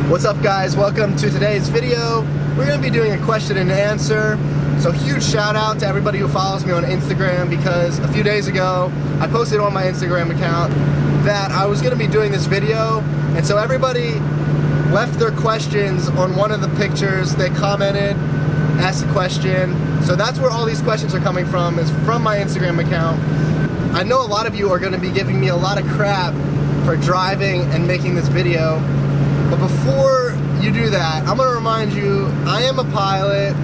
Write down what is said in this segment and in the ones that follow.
What's up, guys? Welcome to today's video. We're going to be doing a question and answer. So huge shout out to everybody who follows me on Instagram, because a few days ago I posted on my Instagram account that I was going to be doing this video, and so everybody left their questions on one of the pictures. They commented, asked a question. So that's where all these questions are coming from, is from my Instagram account. I know a lot of you are going to be giving me a lot of crap for driving and making this video. But before you do that, I'm going to remind you, I am a pilot,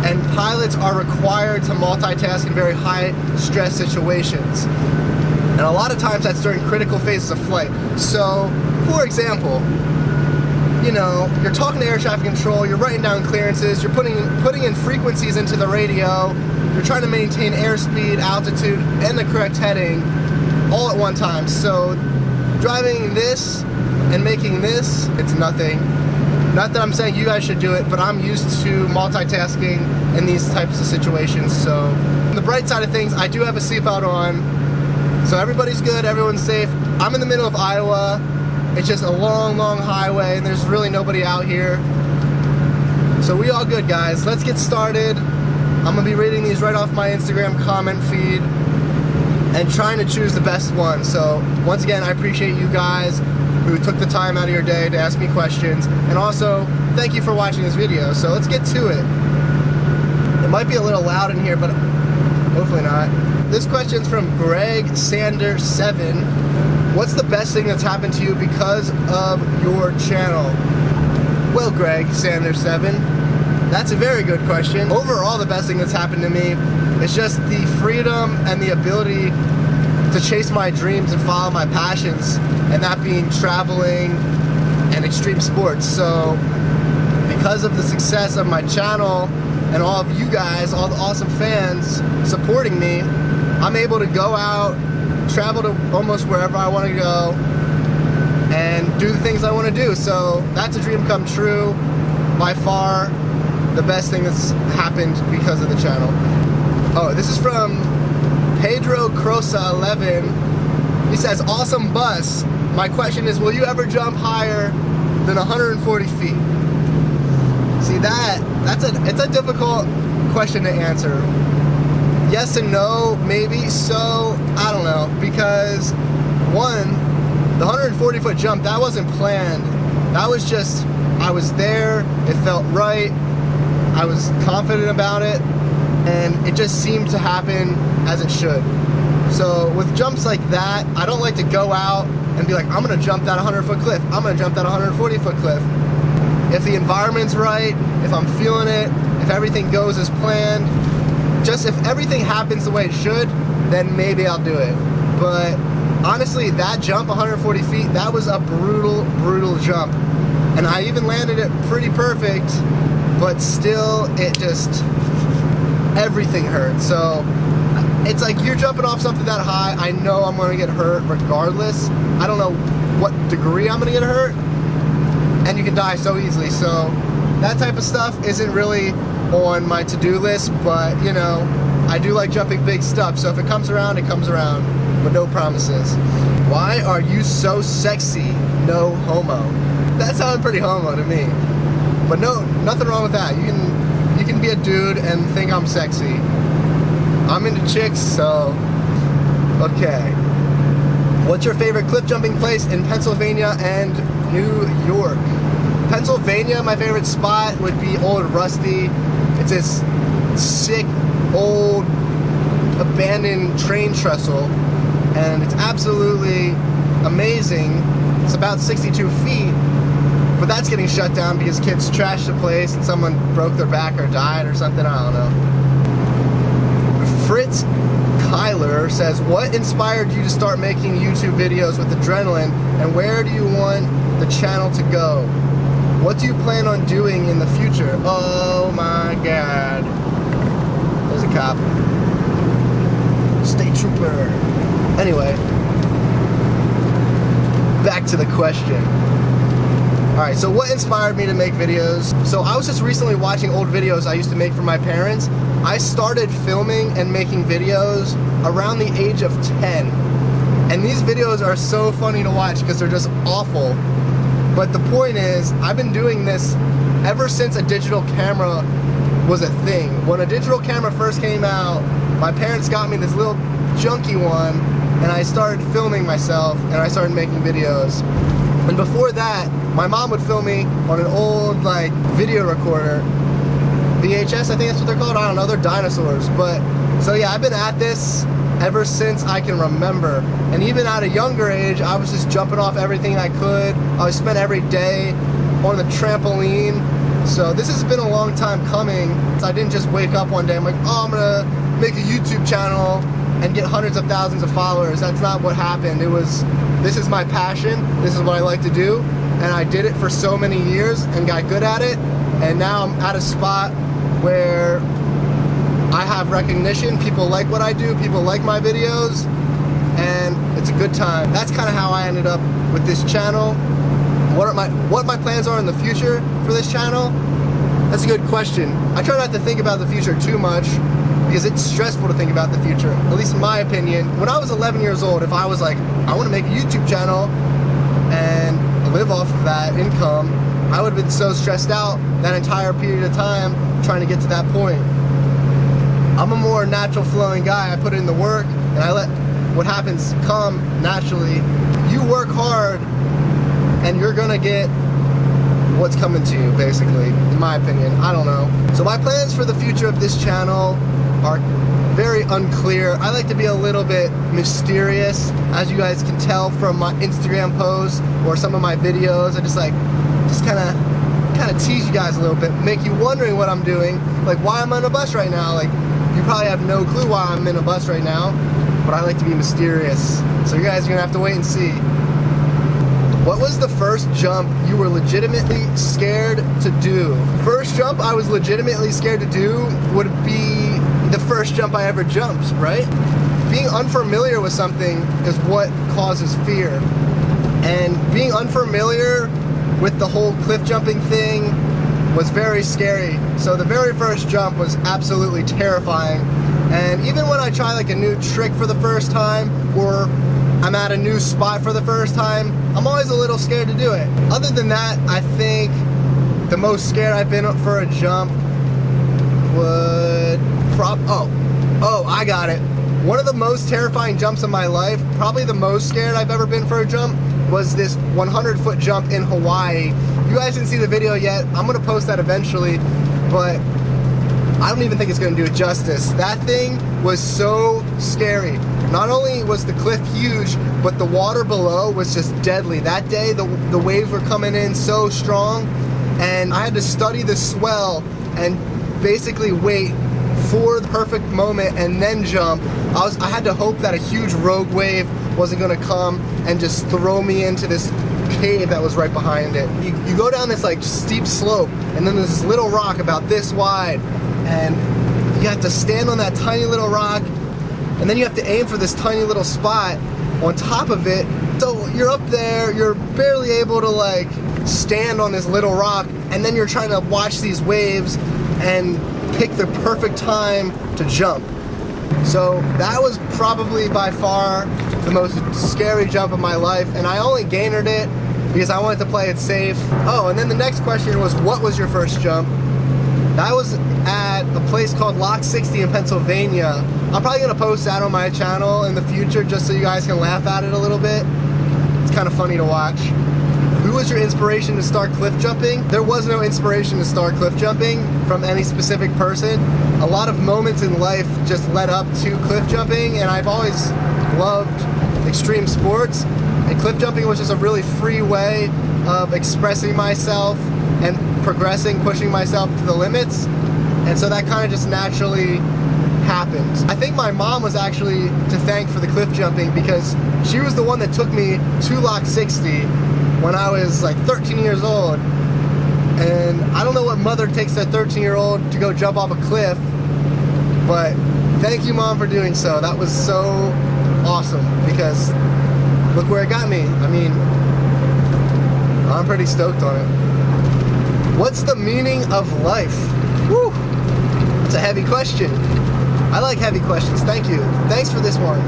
and pilots are required to multitask in very high stress situations. And a lot of times that's during critical phases of flight. So, for example, you know, you're talking to air traffic control, you're writing down clearances, you're putting in frequencies into the radio, you're trying to maintain airspeed, altitude, and the correct heading all at one time. So, driving this and making this, it's nothing. Not that I'm saying you guys should do it, but I'm used to multitasking in these types of situations. So on the bright side of things, I do have a seatbelt on, so everybody's good, everyone's safe. I'm in the middle of Iowa. It's just a long highway, and there's really nobody out here. So we all good, guys. Let's get started. I'm gonna be reading these right off my Instagram comment feed and trying to choose the best one. So once again, I appreciate you guys who took the time out of your day to ask me questions, and also thank you for watching this video. So let's get to it. It might be a little loud in here, but hopefully not. This question's from Greg Sander 7. What's the best thing that's happened to you because of your channel? Well, Greg Sander 7, that's a very good question. Overall, the best thing that's happened to me is just the freedom and the ability to chase my dreams and follow my passions, and that being traveling and extreme sports. So because of the success of my channel and all of you guys, all the awesome fans supporting me, I'm able to go out, travel to almost wherever I want to go, and do the things I want to do. So that's a dream come true. By far the best thing that's happened because of the channel. Oh, this is from Pedro Crosa 11. He says, awesome bus. My question is, will you ever jump higher than 140 feet? See, it's a difficult question to answer. Yes and no, maybe. So I don't know, because one, the 140 foot jump, that wasn't planned. That was just, I was there, it felt right, I was confident about it, and it just seemed to happen as it should. So with jumps like that, I don't like to go out and be like, I'm gonna jump that 100 foot cliff, I'm gonna jump that 140 foot cliff. If the environment's right, if I'm feeling it, if everything goes as planned, just if everything happens the way it should, then maybe I'll do it. But honestly, that jump 140 feet, that was a brutal jump. And I even landed it pretty perfect, but still, it just, everything hurt. So it's like you're jumping off something that high, I know I'm gonna get hurt regardless. I don't know what degree I'm gonna get hurt, and you can die so easily. So that type of stuff isn't really on my to-do list, but you know, I do like jumping big stuff, so if it comes around, it comes around, but no promises. Why are you so sexy? No homo. That sounds pretty homo to me, but no, nothing wrong with that. You can be a dude and think I'm sexy. I'm into chicks, so okay. What's your favorite cliff jumping place in Pennsylvania and New York? Pennsylvania, my favorite spot would be Old Rusty. It's this sick, old, abandoned train trestle, and it's absolutely amazing. It's about 62 feet, but that's getting shut down because kids trashed the place and someone broke their back or died or something, I don't know. Fritz Kyler says, what inspired you to start making YouTube videos with adrenaline, and where do you want the channel to go? What do you plan on doing in the future? Oh my God. There's a cop. State trooper. Anyway, back to the question. Alright, so what inspired me to make videos? So I was just recently watching old videos I used to make for my parents. I started filming and making videos around the age of 10. And these videos are so funny to watch because they're just awful. But the point is, I've been doing this ever since a digital camera was a thing. When a digital camera first came out, my parents got me this little junky one, and I started filming myself, and I started making videos. And before that, my mom would film me on an old like video recorder, VHS, I think that's what they're called. I don't know, they're dinosaurs. But so yeah, I've been at this ever since I can remember. And even at a younger age, I was just jumping off everything I could. I would spend every day on the trampoline. So this has been a long time coming. So I didn't just wake up one day, I'm like, oh, I'm gonna make a YouTube channel and get hundreds of thousands of followers. That's not what happened. It was, this is my passion, this is what I like to do, and I did it for so many years and got good at it, and now I'm at a spot where I have recognition, people like what I do, people like my videos, and it's a good time. That's kind of how I ended up with this channel. What my plans are in the future for this channel? That's a good question. I try not to think about the future too much, because it's stressful to think about the future, at least in my opinion. When I was 11 years old, if I was like, I want to make a YouTube channel and live off of that income, I would have been so stressed out that entire period of time trying to get to that point. I'm a more natural flowing guy. I put in the work and I let what happens come naturally. You work hard and you're gonna get what's coming to you, basically, in my opinion. I don't know. So my plans for the future of this channel are very unclear. I like to be a little bit mysterious, as you guys can tell from my Instagram posts or some of my videos. I just kind of tease you guys a little bit, make you wondering what I'm doing, like why I'm on a bus right now. Like, you probably have no clue why I'm in a bus right now, but I like to be mysterious. So you guys are gonna have to wait and see. What was the first jump you were legitimately scared to do? First jump I was legitimately scared to do would be the first jump I ever jumped, right? Being unfamiliar with something is what causes fear. And being unfamiliar with the whole cliff jumping thing was very scary. So the very first jump was absolutely terrifying. And even when I try like a new trick for the first time, or I'm at a new spot for the first time, I'm always a little scared to do it. Other than that, I think the most scared I've been for a jump would I got it. One of the most terrifying jumps in my life, probably the most scared I've ever been for a jump, was this 100-foot jump in Hawaii. You guys didn't see the video yet. I'm gonna post that eventually, but I don't even think it's gonna do it justice. That thing was so scary. Not only was the cliff huge, but the water below was just deadly. That day, the waves were coming in so strong, and I had to study the swell and basically wait for the perfect moment and then jump. I had to hope that a huge rogue wave wasn't gonna come and just throw me into this cave that was right behind it. You go down this like steep slope, and then there's this little rock about this wide, and you have to stand on that tiny little rock, and then you have to aim for this tiny little spot on top of it. So you're up there, you're barely able to like stand on this little rock, and then you're trying to watch these waves and pick the perfect time to jump. So that was probably by far the most scary jump of my life, and I only gained it because I wanted to play it safe. Oh, and then the next question was, what was your first jump? That was at a place called Lock 60 in Pennsylvania. I'm probably gonna post that on my channel in the future just so you guys can laugh at it a little bit. It's kind of funny to watch. Who was your inspiration to start cliff jumping? There was no inspiration to start cliff jumping from any specific person. A lot of moments in life just led up to cliff jumping, and I've always loved extreme sports, and cliff jumping was just a really free way of expressing myself and progressing, pushing myself to the limits, and so that kind of just naturally happened. I think my mom was actually to thank for the cliff jumping, because she was the one that took me to Lock 60 when I was like 13 years old, and I don't know what mother takes their 13-year-old to go jump off a cliff, but thank you, Mom, for doing so. That was so awesome, because look where it got me. I mean, I'm pretty stoked on it. What's the meaning of life? Woo! That's a heavy question. I like heavy questions. Thank you. Thanks for this one.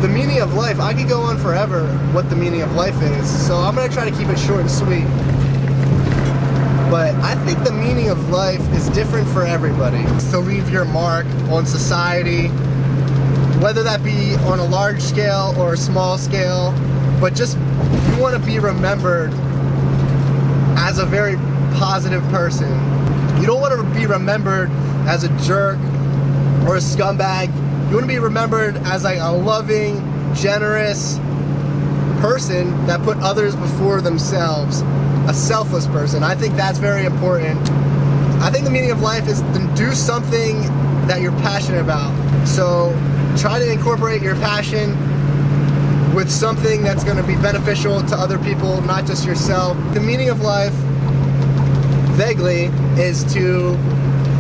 the meaning of life, I could go on forever what the meaning of life is. So I'm gonna try to keep it short and sweet. But I think the meaning of life is different for everybody. It's to leave your mark on society, whether that be on a large scale or a small scale, but just you want to be remembered as a very positive person. You don't want to be remembered as a jerk or a scumbag. You want to be remembered as like a loving, generous person that put others before themselves, a selfless person. I think that's very important. I think the meaning of life is to do something that you're passionate about. So try to incorporate your passion with something that's going to be beneficial to other people, not just yourself. The meaning of life, vaguely, is to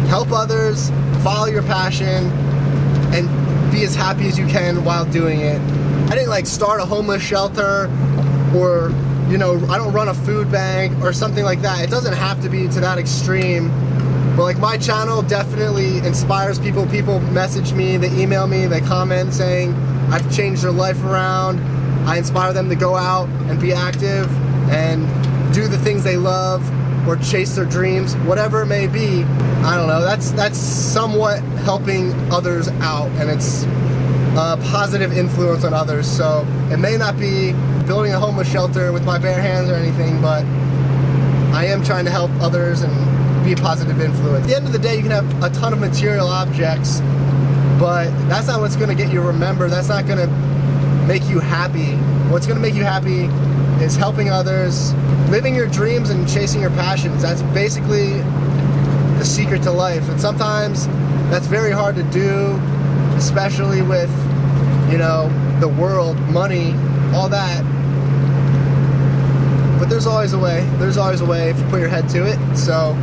help others, follow your passion, and be as happy as you can while doing it. I didn't like start a homeless shelter, or you know, I don't run a food bank or something like that. It doesn't have to be to that extreme. But like my channel definitely inspires people. People message me, they email me, they comment saying I've changed their life around. I inspire them to go out and be active and do the things they love or chase their dreams, whatever it may be. I don't know, that's somewhat helping others out, and it's a positive influence on others. So it may not be building a homeless shelter with my bare hands or anything, but I am trying to help others and be a positive influence. At the end of the day, you can have a ton of material objects, but that's not what's going to get you remembered. That's not going to make you happy. What's going to make you happy is helping others, living your dreams and chasing your passions. That's basically the secret to life. And sometimes that's very hard to do, especially with, you know, the world, money, all that. But there's always a way. There's always a way if you put your head to it. So,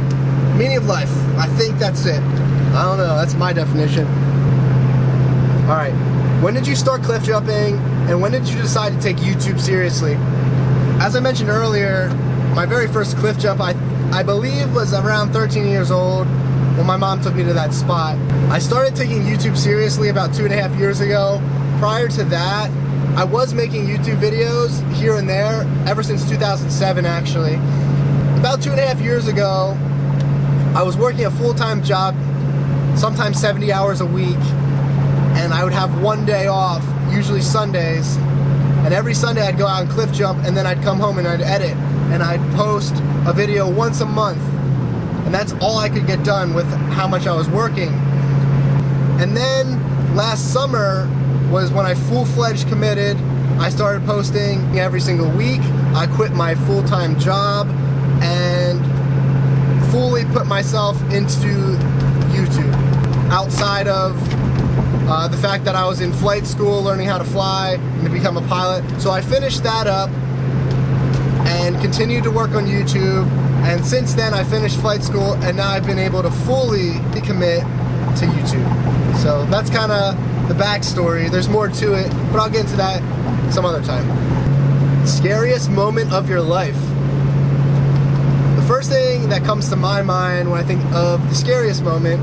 meaning of life, I think that's it. I don't know, that's my definition. Alright, when did you start cliff jumping, and when did you decide to take YouTube seriously? As I mentioned earlier, my very first cliff jump, I believe, was around 13 years old when my mom took me to that spot. I started taking YouTube seriously about 2.5 years ago. Prior to that, I was making YouTube videos here and there ever since 2007, actually. About 2.5 years ago, I was working a full-time job, sometimes 70 hours a week, and I would have one day off, usually Sundays, and every Sunday I'd go out and cliff jump, and then I'd come home and I'd edit, and I'd post a video once a month, and that's all I could get done with how much I was working. And then last summer was when I full-fledged committed. I started posting every single week. I quit my full-time job and fully put myself into YouTube. Outside of the fact that I was in flight school learning how to fly and to become a pilot. So I finished that up and continued to work on YouTube. And since then I finished flight school, and now I've been able to fully commit to YouTube. So that's kind of the backstory. There's more to it, but I'll get into that some other time. Scariest moment of your life. The first thing that comes to my mind when I think of the scariest moment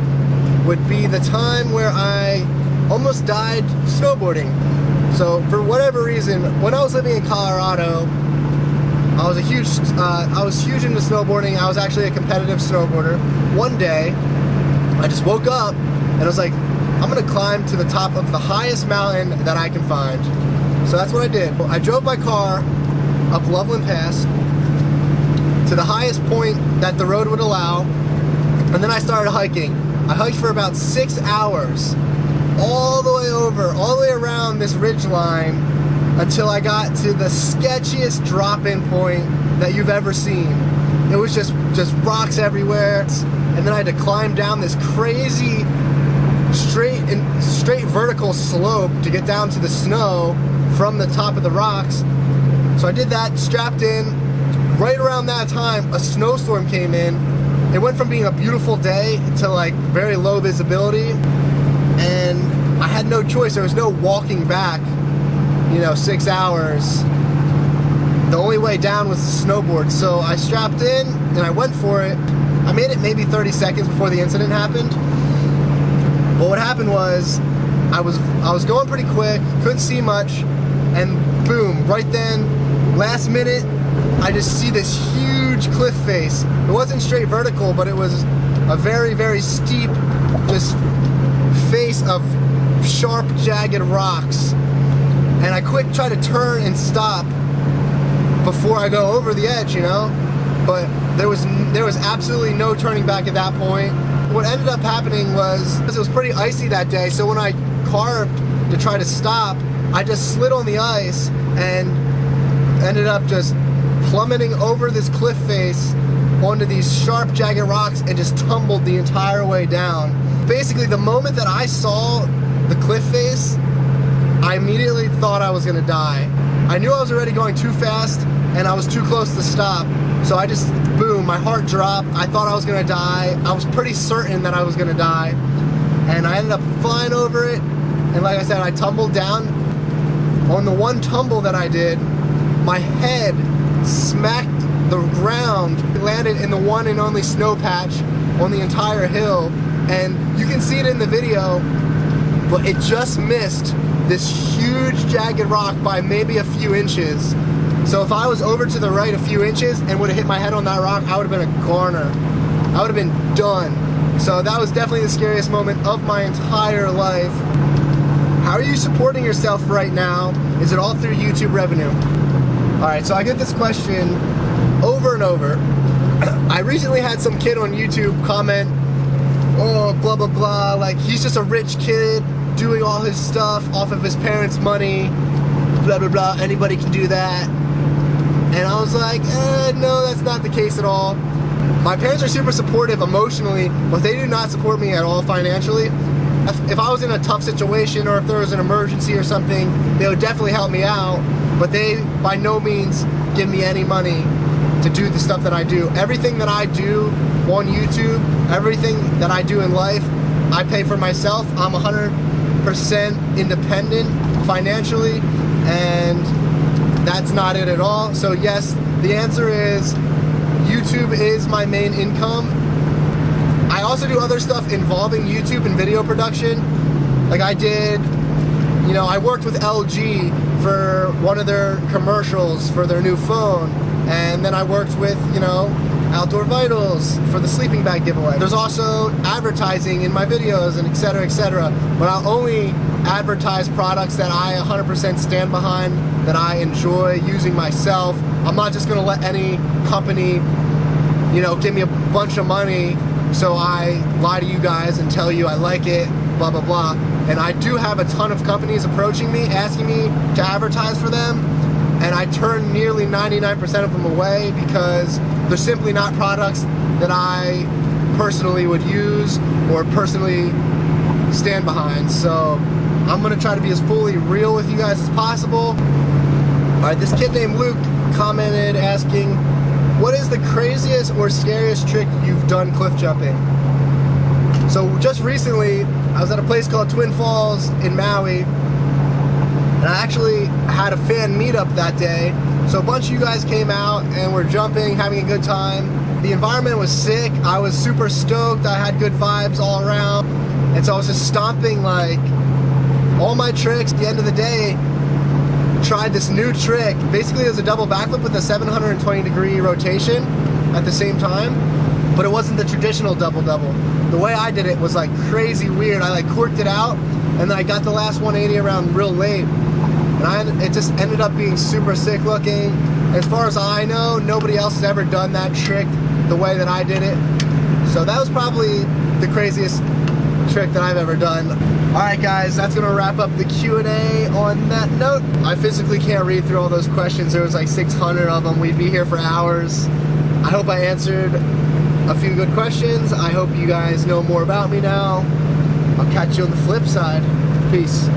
would be the time where I almost died snowboarding. So for whatever reason, when I was living in Colorado, I was huge into snowboarding. I was actually a competitive snowboarder. One day, I just woke up and I was like, I'm gonna climb to the top of the highest mountain that I can find. So that's what I did. I drove my car up Loveland Pass to the highest point that the road would allow, and then I started hiking. I hiked for about 6 hours, all the way over, all the way around this ridge line, until I got to the sketchiest drop-in point that you've ever seen. It was just rocks everywhere, and then I had to climb down this crazy straight vertical slope to get down to the snow from the top of the rocks. So I did that, strapped in. Right around that time, a snowstorm came in. It went from being a beautiful day to like very low visibility, and I had no choice. There was no walking back, 6 hours. The only way down was the snowboard. So I strapped in and I went for it. I made it maybe 30 seconds before the incident happened. But what happened was I was going pretty quick, couldn't see much, and boom, right then, last minute, I just see this huge cliff face. It wasn't straight vertical, but it was a very, very steep, just face of sharp, jagged rocks. And I quick try to turn and stop before I go over the edge, you know? But there was absolutely no turning back at that point. What ended up happening was, it was pretty icy that day, so when I carved to try to stop, I just slid on the ice and ended up just plummeting over this cliff face onto these sharp, jagged rocks and just tumbled the entire way down. Basically, the moment that I saw the cliff face, I immediately thought I was gonna die. I knew I was already going too fast and I was too close to stop. So I just, boom, my heart dropped. I thought I was gonna die. I was pretty certain that I was gonna die. And I ended up flying over it. And like I said, I tumbled down. On the one tumble that I did, my head smacked the ground. It landed in the one and only snow patch on the entire hill. And you can see it in the video, but it just missed this huge jagged rock by maybe a few inches. So if I was over to the right a few inches and would have hit my head on that rock, I would have been a goner. I would have been done. So that was definitely the scariest moment of my entire life. How are you supporting yourself right now? Is it all through YouTube revenue? All right, so I get this question over and over. I recently had some kid on YouTube comment, oh, blah, blah, blah, like he's just a rich kid doing all his stuff off of his parents' money, blah, blah, blah, anybody can do that. And I was like, no, that's not the case at all. My parents are super supportive emotionally, but they do not support me at all financially. If I was in a tough situation or if there was an emergency or something, they would definitely help me out, but they by no means give me any money to do the stuff that I do. Everything that I do on YouTube, everything that I do in life, I pay for myself. I'm 100% independent financially, and that's not it at all. So yes, the answer is YouTube is my main income. I also do other stuff involving YouTube and video production. Like I did, you know, I worked with LG for one of their commercials for their new phone. And then I worked with, you know, Outdoor Vitals for the sleeping bag giveaway. There's also advertising in my videos and et cetera, but I'll only advertise products that I 100% stand behind, that I enjoy using myself. I'm not just gonna let any company, you know, give me a bunch of money so I lie to you guys and tell you I like it, blah, blah, blah. And I do have a ton of companies approaching me, asking me to advertise for them, and I turn nearly 99% of them away because they're simply not products that I personally would use or personally stand behind. So I'm gonna try to be as fully real with you guys as possible. All right, this kid named Luke commented asking, what is the craziest or scariest trick you've done cliff jumping? So just recently, I was at a place called Twin Falls in Maui, and I actually had a fan meetup that day. So a bunch of you guys came out and were jumping, having a good time. The environment was sick. I was super stoked. I had good vibes all around. And so I was just stomping like all my tricks. At the end of the day, tried this new trick. Basically it was a double backflip with a 720-degree rotation at the same time, but it wasn't the traditional double-double. The way I did it was like crazy weird. I like corked it out, and then I got the last 180 around real late. And it just ended up being super sick looking. As far as I know, nobody else has ever done that trick the way that I did it. So that was probably the craziest trick that I've ever done. Alright guys, that's gonna wrap up the Q&A on that note. I physically can't read through all those questions. There was like 600 of them. We'd be here for hours. I hope I answered a few good questions. I hope you guys know more about me now. I'll catch you on the flip side. Peace.